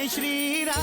जय श्री राम।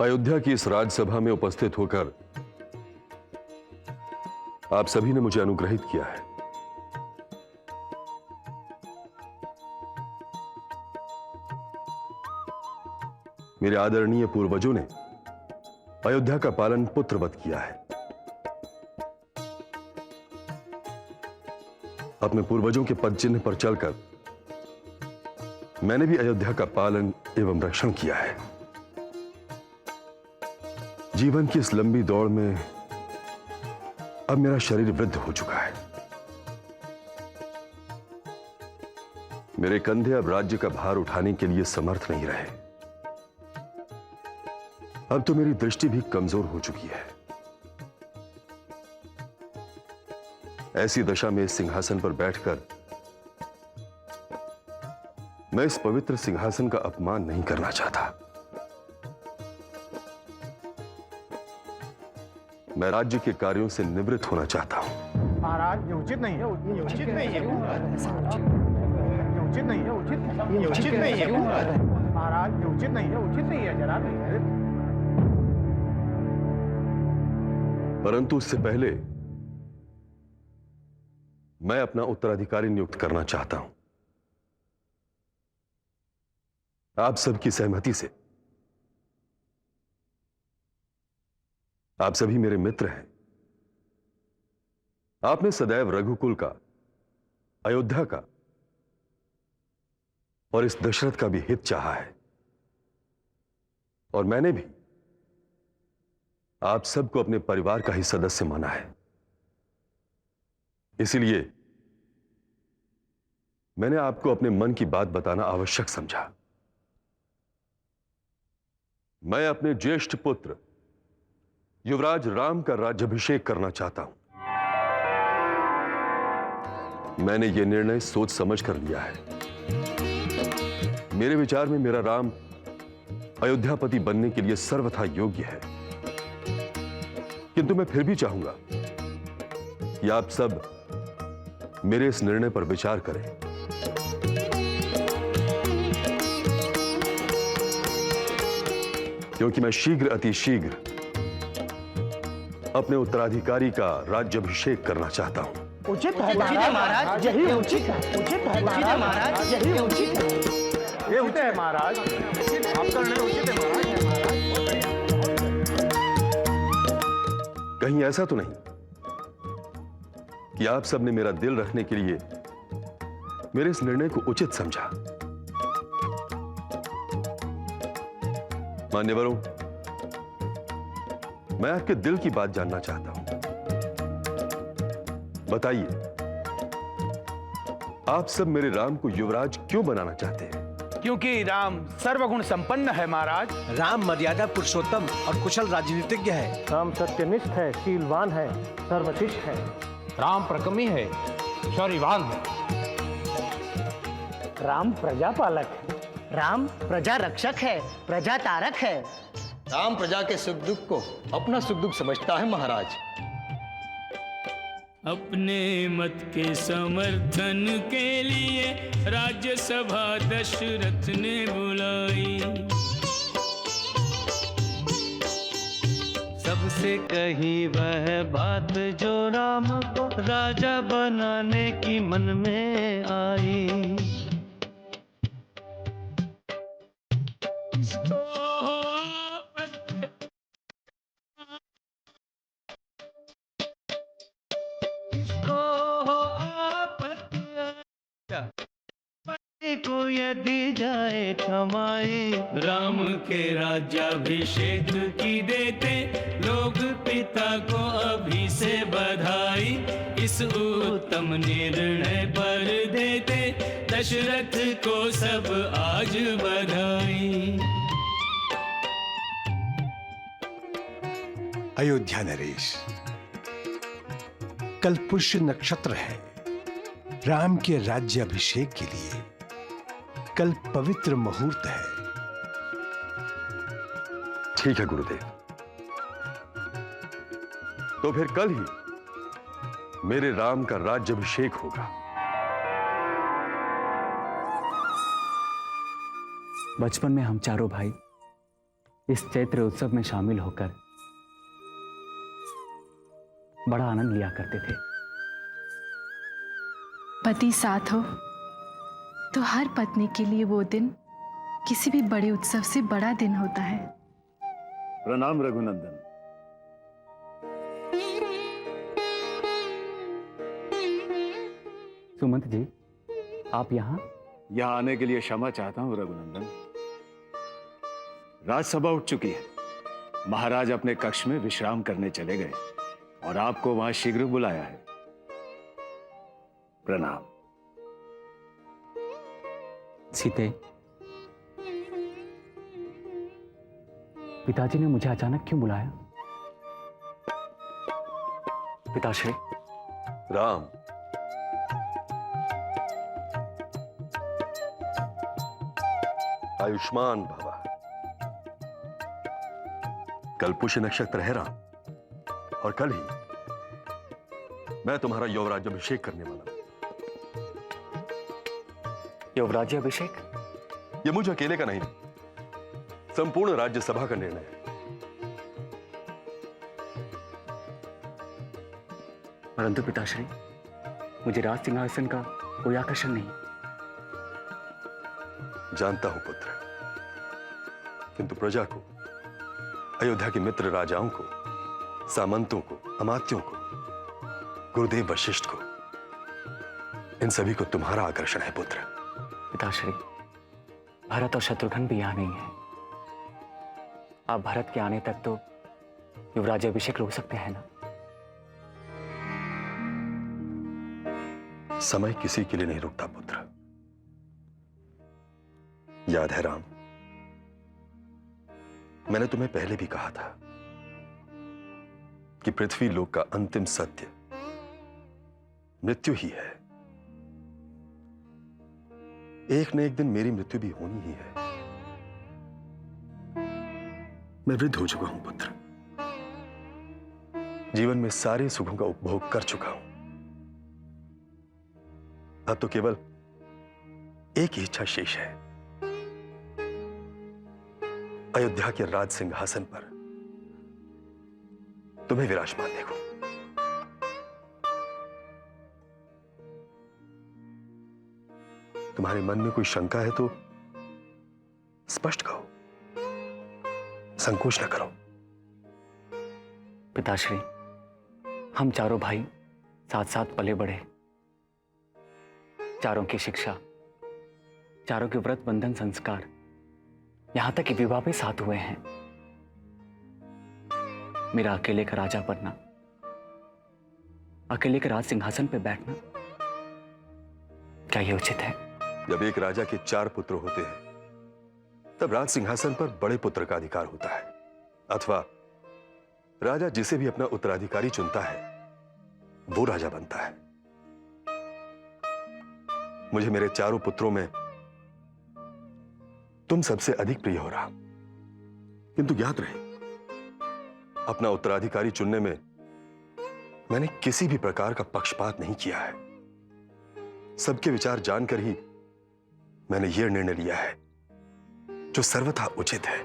अयोध्या की इस राजसभा में उपस्थित होकर आप सभी ने मुझे अनुग्रहित किया है। मेरे आदरणीय पूर्वजों ने अयोध्या का पालन पुत्रवत किया है। अपने पूर्वजों के पद चिन्ह पर चलकर मैंने भी अयोध्या का पालन एवं रक्षण किया है। जीवन की इस लंबी दौड़ में अब मेरा शरीर वृद्ध हो चुका है। मेरे कंधे अब राज्य का भार उठाने के लिए समर्थ नहीं रहे। अब तो मेरी दृष्टि भी कमजोर हो चुकी है। ऐसी दशा में इस सिंहासन पर बैठकर मैं इस पवित्र सिंहासन का अपमान नहीं करना चाहता। मैं राज्य के कार्यों से निवृत्त होना चाहता हूं। महाराज, ये उचित नहीं है, ये उचित नहीं है, ये उचित नहीं है, ये उचित नहीं है महाराज, ये उचित नहीं है, उचित नहीं है, जरा नहीं है। परंतु उससे पहले मैं अपना उत्तराधिकारी नियुक्त करना चाहता हूं, आप सबकी सहमति से। आप सभी मेरे मित्र हैं। आपने सदैव रघुकुल का, अयोध्या का और इस दशरथ का भी हित चाहा है, और मैंने भी आप सबको अपने परिवार का ही सदस्य माना है। इसीलिए मैंने आपको अपने मन की बात बताना आवश्यक समझा। मैं अपने ज्येष्ठ पुत्र युवराज राम का राज्याभिषेक करना चाहता हूं। मैंने यह निर्णय सोच समझ कर लिया है। मेरे विचार में मेरा राम अयोध्यापति बनने के लिए सर्वथा योग्य है। किंतु मैं फिर भी चाहूंगा कि आप सब मेरे इस निर्णय पर विचार करें। क्योंकि मैं शीघ्र अतिशीघ्र अपने उत्तराधिकारी का राज्याभिषेक करना चाहता हूं। उचित है महाराज, यही उचित है, उचित है महाराज, यही उचित है, ये उचित है महाराज, आपका निर्णय उचित है महाराज। कहीं ऐसा तो नहीं कि आप सबने मेरा दिल रखने के लिए मेरे इस निर्णय को उचित समझा। मान्यवरों, मैं आपके दिल की बात जानना चाहता हूं। बताइए, आप सब मेरे राम को युवराज क्यों बनाना चाहते हैं? क्योंकि राम सर्वगुण संपन्न है महाराज। राम मर्यादा पुरुषोत्तम और कुशल राजनीतिज्ञ है। राम सत्यनिष्ठ है, शीलवान है, सर्वशिष्ट है। राम प्रकमी है, शौर्यवान है। राम प्रजापालक है। राम प्रजा रक्षक है, प्रजा तारक है। राम प्रजा के सुख दुख को अपना सुख दुख समझता है महाराज। अपने मत के समर्थन के लिए राज्यसभा दशरथ ने बुलाई। सबसे कही वह बात जो राम को राजा बनाने की मन में आई। को यदि जाए क्षमाई। राम के राज्याभिषेक की देते लोग पिता को अभी से बधाई। इस उत्तम निर्णय पर देते दशरथ को सब आज बधाई। अयोध्या नरेश, कल पुष्य नक्षत्र है। राम के राज्याभिषेक के लिए कल पवित्र मुहूर्त है। ठीक है गुरुदेव, तो फिर कल ही मेरे राम का राज्याभिषेक होगा। बचपन में हम चारों भाई इस चैत्र उत्सव में शामिल होकर बड़ा आनंद लिया करते थे। पति साथ हो तो हर पत्नी के लिए वो दिन किसी भी बड़े उत्सव से बड़ा दिन होता है। प्रणाम रघुनंदन। सुमंत जी, आप यहाँ आने के लिए क्षमा चाहता हूं रघुनंदन। राजसभा उठ चुकी है। महाराज अपने कक्ष में विश्राम करने चले गए और आपको वहां शीघ्र बुलाया है। प्रणाम। सीते, पिताजी ने मुझे अचानक क्यों बुलाया? पिताश्री। राम, आयुष्मान भवा। कल पुष्य नक्षत्र है राम, और कल ही मैं तुम्हारा युवराज्याभिषेक करने वाला हूं। युवराज्याभिषेक? यह मुझे अकेले का नहीं, संपूर्ण राज्यसभा का निर्णय है। परंतु पिताश्री, मुझे राज सिंहासन का कोई आकर्षण नहीं। जानता हूं पुत्र, किंतु प्रजा को, अयोध्या के मित्र राजाओं को, सामंतों को, अमात्यों को, गुरुदेव वशिष्ठ को, इन सभी को तुम्हारा आकर्षण है पुत्र। पिताश्री, भरत और शत्रुघ्न भी यहां नहीं है। आप भरत के आने तक तो युवराज्याभिषेक रोक सकते हैं ना? समय किसी के लिए नहीं रुकता पुत्र। याद है राम, मैंने तुम्हें पहले भी कहा था कि पृथ्वी लोक का अंतिम सत्य मृत्यु ही है। एक न एक दिन मेरी मृत्यु भी होनी ही है। मैं वृद्ध हो चुका हूं पुत्र, जीवन में सारे सुखों का उपभोग कर चुका हूं। अब तो केवल एक ही इच्छा शेष है, अयोध्या के राज सिंहासन पर तुम्हें विराजमान देखो। तुम्हारे मन में कोई शंका है तो स्पष्ट कहो, संकोच न करो। पिताश्री, हम चारों भाई साथ साथ पले बढ़े, चारों की शिक्षा, चारों के व्रत बंधन संस्कार, यहां तक कि विवाह भी साथ हुए हैं। मेरा अकेले का राजा बनना, अकेले के राज सिंहासन पर बैठना, क्या यह उचित है? जब एक राजा के 4 पुत्र होते हैं तब राज सिंहासन पर बड़े पुत्र का अधिकार होता है, अथवा राजा जिसे भी अपना उत्तराधिकारी चुनता है वो राजा बनता है। मुझे मेरे 4 पुत्रों में तुम सबसे अधिक प्रिय हो रहा, किंतु याद रहे, अपना उत्तराधिकारी चुनने में मैंने किसी भी प्रकार का पक्षपात नहीं किया है। सबके विचार जानकर ही मैंने यह निर्णय लिया है जो सर्वथा उचित है।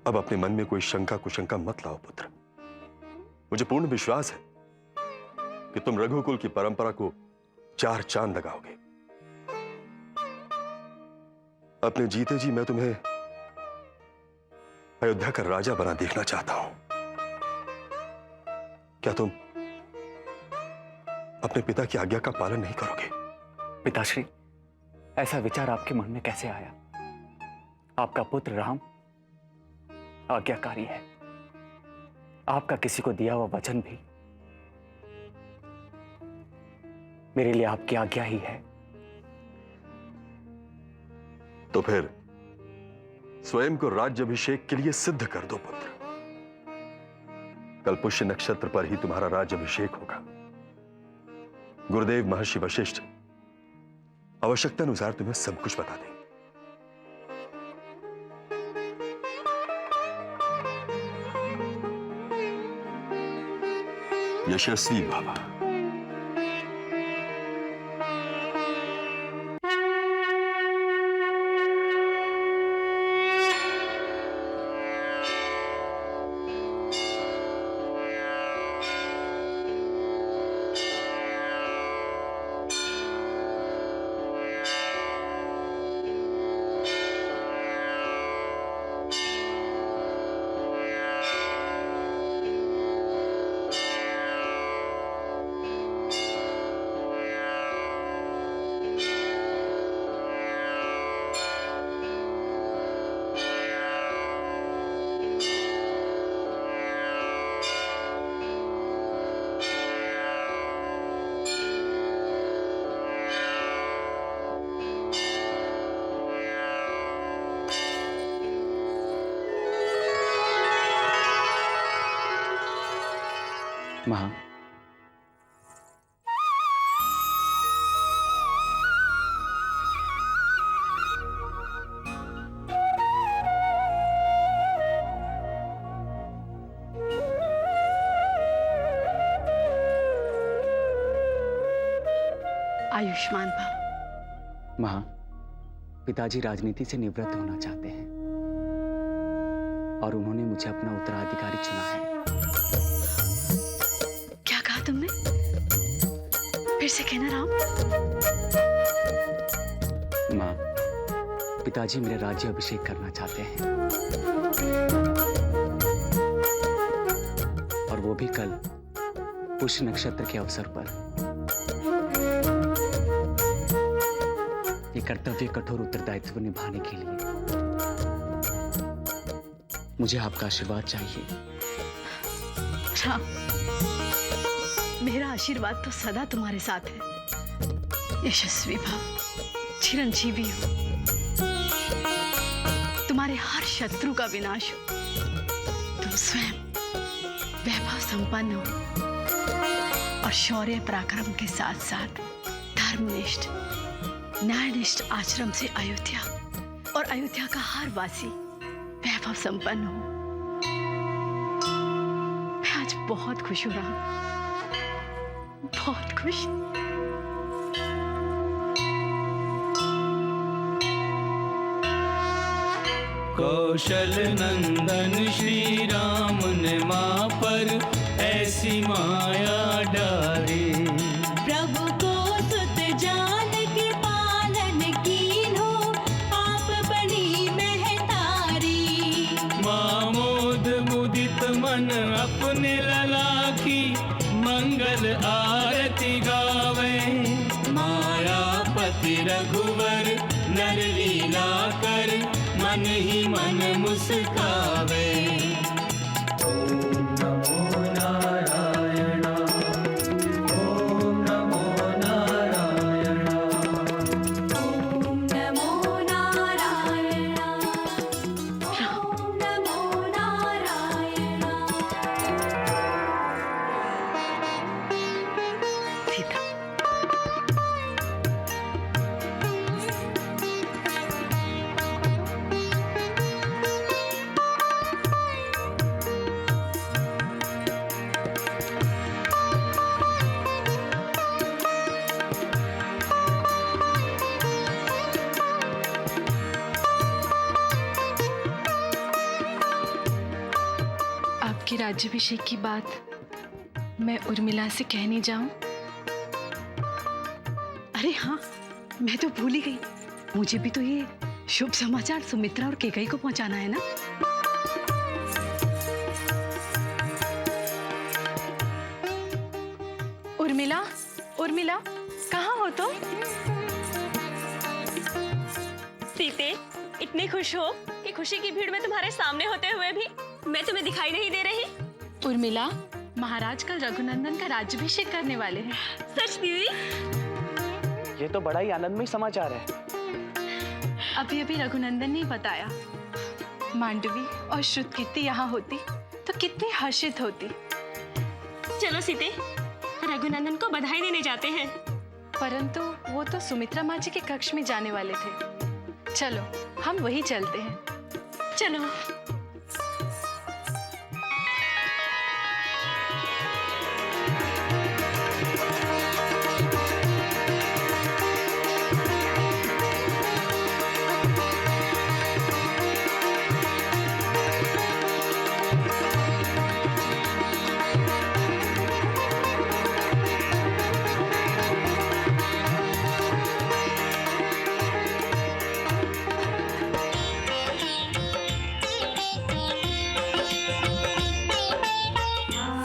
अब अपने मन में कोई शंका कुशंका मत लाओ पुत्र। मुझे पूर्ण विश्वास है कि तुम रघुकुल की परंपरा को 4 चांद लगाओगे। अपने जीते जी मैं तुम्हें अयोध्या का राजा बना देखना चाहता हूं। क्या तुम अपने पिता की आज्ञा का पालन नहीं करोगे? पिताश्री, ऐसा विचार आपके मन में कैसे आया? आपका पुत्र राम आज्ञाकारी है। आपका किसी को दिया हुआ वचन भी मेरे लिए आपकी आज्ञा ही है। तो फिर स्वयं को राज्याभिषेक के लिए सिद्ध कर दो पुत्र। कल पुष्य नक्षत्र पर ही तुम्हारा राज्याभिषेक होगा। गुरुदेव महर्षि वशिष्ठ आवश्यकता अनुसार तुम्हें सब कुछ बता देंगे। यशस्वी भव। मां, आयुष्मान भव। मां, पिताजी राजनीति से निवृत्त होना चाहते हैं और उन्होंने मुझे अपना उत्तराधिकारी चुना है। क्या कहा तुमने? फिर से कहना राम। मां, पिताजी मेरे राज्य अभिषेक करना चाहते हैं और वो भी कल पुष्य नक्षत्र के अवसर पर। ये कर्तव्य कठोर उत्तरदायित्व निभाने के लिए मुझे आपका आशीर्वाद चाहिए। राम, मेरा आशीर्वाद तो सदा तुम्हारे साथ है। यशस्वी भव, चिरंजीवी हो, तुम्हारे हर शत्रु का विनाश हो, तुम स्वयं वैभव संपन्न हो और शौर्य पराक्रम के साथ साथ धर्मनिष्ठ न्यायनिष्ठ आश्रम से अयोध्या और अयोध्या का हर वासी वैभव संपन्न हो। मैं आज बहुत खुश हो रहा हूं, बहुत खुश। कौशल नंदन श्री राम ने माँ पर ऐसी माया डाली। प्रभु को सुत जान के पालन कीन्हो, आप बड़ी महतारी। माँ मोद मुदित मन अपने लला की मंगल आरती गावे। मायापति रघुवर नर लीला कर मन ही मन मुस्कावे। ओम नमो नारायण, ओम नमो नारायण, ओम नमो नारायण, ओम नमो नारायण। सीता, आपके राज्याभिषेक की बात मैं उर्मिला से कहने जाऊं? अरे हाँ, मैं तो भूल ही गई। मुझे भी तो ये शुभ समाचार सुमित्रा और केकई को पहुंचाना है ना। उर्मिला, उर्मिला, कहाँ हो तुम? सीते, इतनी खुश हो कि खुशी की भीड़ में तुम्हारे सामने होते हुए भी मैं तुम्हें दिखाई नहीं दे रही। उर्मिला, महाराज कल रघुनंदन का राज्याभिषेक करने वाले हैं। सच दीदी? ये तो बड़ा ही आनंदमय समाचार है। अभी अभी रघुनंदन ने बताया। मांडवी और श्रुतकीर्ति यहाँ होती तो कितनी हर्षित होती। चलो सीते, रघुनंदन को बधाई देने जाते हैं। परंतु वो तो सुमित्रा माँ जी के कक्ष में जाने वाले थे। चलो, हम वही चलते हैं। चलो।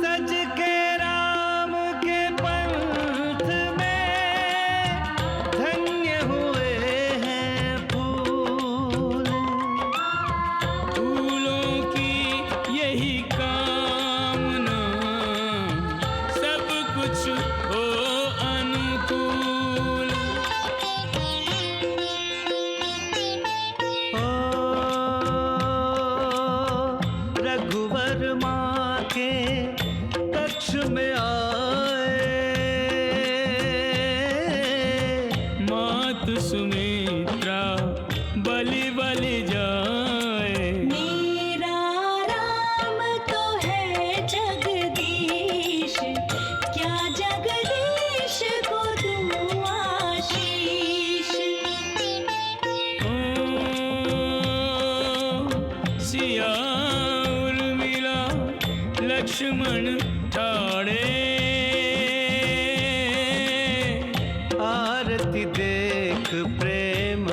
सज के राम के पंथ में धन्य हुए हैं फूल। फूलों की यही कामना, सब कुछ हो अनुकूल। रघुवर माँ के कक्ष में आए, मात सुमित्रा बलि बलि जाए। मेरा राम तो है जगदीश, क्या जगदीश को दूं आशीष। सिया उर्मिला लक्ष्मण ठाड़े। आरती देख प्रेम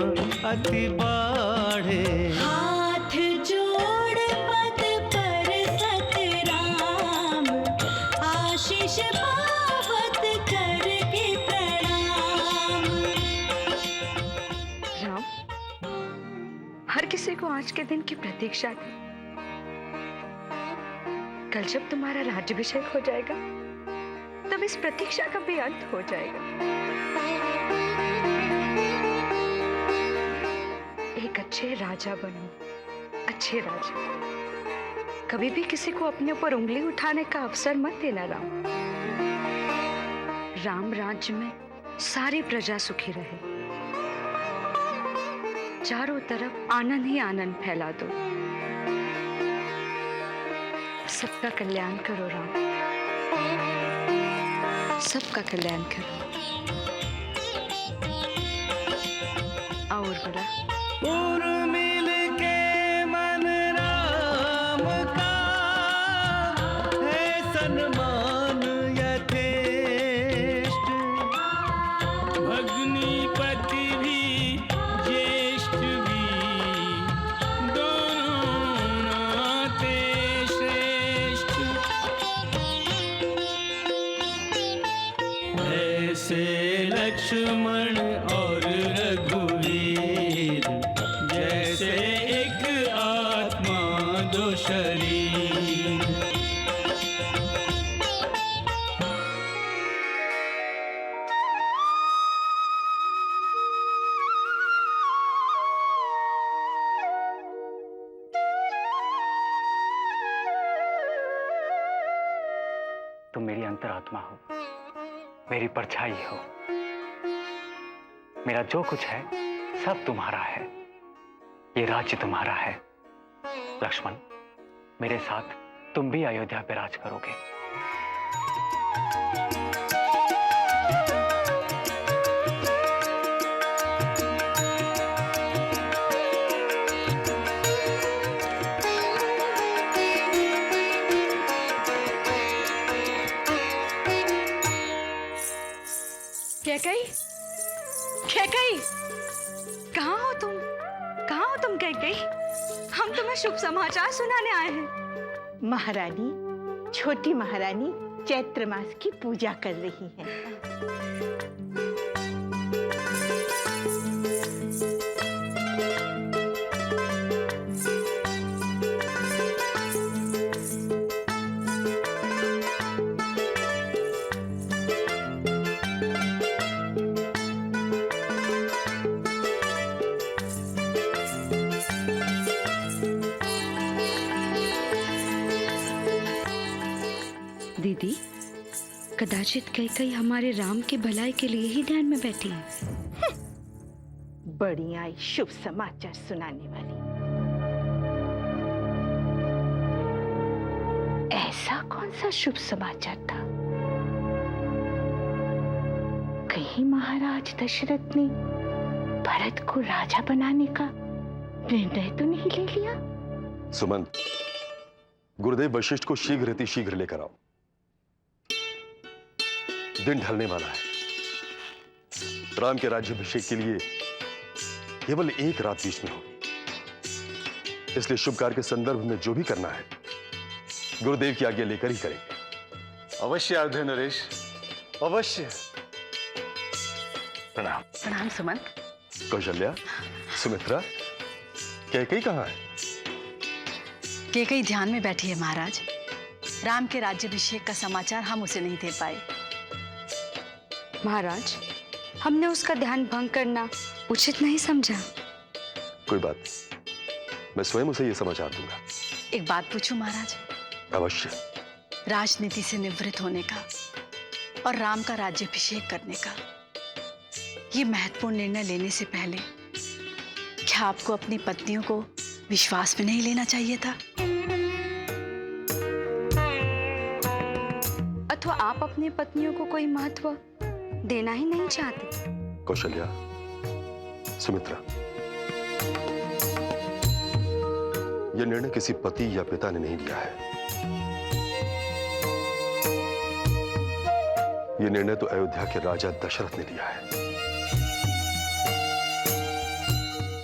अति बाढ़े। हाथ जोड़ पद पर सतराम, आशीष पावत करके प्रणाम। राम, हर किसी को आज के दिन की प्रतीक्षा थी। कल जब तुम्हारा राज्याभिषेक हो जाएगा, तब इस प्रतीक्षा का भी अंत हो जाएगा। एक अच्छे राजा बनो, अच्छे राजा। कभी भी किसी को अपने ऊपर उंगली उठाने का अवसर मत देना राम। राम राज्य में सारी प्रजा सुखी रहे, चारों तरफ आनंद ही आनंद फैला दो। सबका कल्याण करो राम, सबका कल्याण करो। और बोला उर्मिल के मन राम का है सन्मान यथेष्ट। भग्निपति भी ज्येष्ठ भी, दोनों नाते श्रेष्ठ। ऐसे लक्ष्मण और रघुवीर, जैसे एक आत्मा दो शरीर। तुम मेरी अंतरात्मा हो, मेरी परछाई हो। मेरा जो कुछ है सब तुम्हारा है, ये राज्य तुम्हारा है। लक्ष्मण, मेरे साथ तुम भी अयोध्या पे राज करोगे। कैकई, कैकई, कहाँ हो तुम? कहाँ हो तुम कैकई? हम तुम्हें शुभ समाचार सुनाने आए हैं। महारानी, छोटी महारानी चैत्र मास की पूजा कर रही हैं। दीदी, कदाचित कैकई हमारे राम की भलाई के लिए ही ध्यान में बैठी है। बड़ी आई शुभ समाचार सुनाने वाली। ऐसा कौन सा शुभ समाचार था? कहीं महाराज दशरथ ने भरत को राजा बनाने का निर्णय तो नहीं ले लिया? सुमंत, गुरुदेव वशिष्ठ को शीघ्र शीघ्र लेकर आओ। दिन ढलने वाला है। राम के राज्याभिषेक के लिए केवल एक रात बीच में होगी, इसलिए शुभ कार्य के संदर्भ में जो भी करना है गुरुदेव की आज्ञा लेकर ही करेंगे। अवश्य अर्धे नरेश, अवश्य। प्रणाम। प्रणाम सुमन। कौशल्या, सुमित्रा, कैकेयी कहाँ है? कैकेयी ध्यान में बैठी है महाराज। राम के राज्याभिषेक का समाचार हम उसे नहीं दे पाए। महाराज, हमने उसका ध्यान भंग करना उचित नहीं समझा। कोई बात नहीं, मैं स्वयं उसे यह समाचार दूंगा। एक बात पूछूं महाराज? अवश्य। राजनीति से निवृत्त होने का और राम का राज्याभिषेक करने का ये महत्वपूर्ण निर्णय लेने से पहले क्या आपको अपनी पत्नियों को विश्वास में नहीं लेना चाहिए था? अथवा आप अपनी पत्नियों को कोई महत्व देना ही नहीं चाहते? कौशल्या, सुमित्रा, यह निर्णय किसी पति या पिता ने नहीं लिया है। यह निर्णय तो अयोध्या के राजा दशरथ ने लिया है।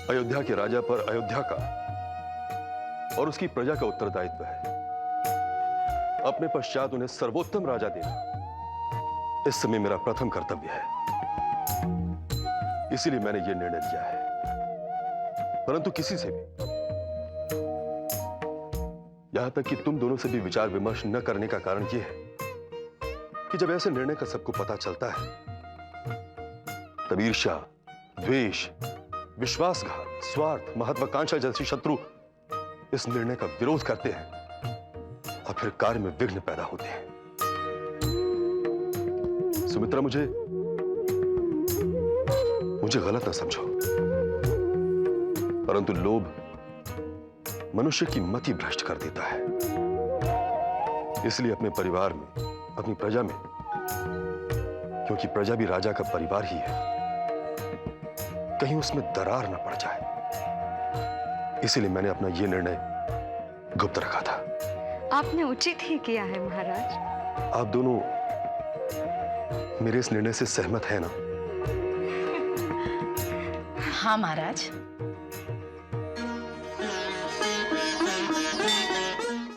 अयोध्या के राजा पर अयोध्या का और उसकी प्रजा का उत्तरदायित्व है। अपने पश्चात उन्हें सर्वोत्तम राजा देना इस समय मेरा प्रथम कर्तव्य है। इसीलिए मैंने यह निर्णय लिया है। परंतु किसी से भी, यहां तक कि तुम दोनों से भी विचार विमर्श न करने का कारण यह है कि जब ऐसे निर्णय का सबको पता चलता है तब ईर्ष्या, द्वेष, विश्वासघात, स्वार्थ, महत्वाकांक्षा जैसे शत्रु इस निर्णय का विरोध करते हैं और फिर कार्य में विघ्न पैदा होते हैं। सुमित्रा, मुझे गलत ना समझो, परंतु लोभ मनुष्य की मति भ्रष्ट कर देता है। इसलिए अपने परिवार में, अपनी प्रजा में, क्योंकि प्रजा भी राजा का परिवार ही है, कहीं उसमें दरार न पड़ जाए, इसलिए मैंने अपना यह निर्णय गुप्त रखा था। आपने उचित ही किया है महाराज। आप दोनों मेरे इस निर्णय से सहमत हैं ना? हाँ महाराज।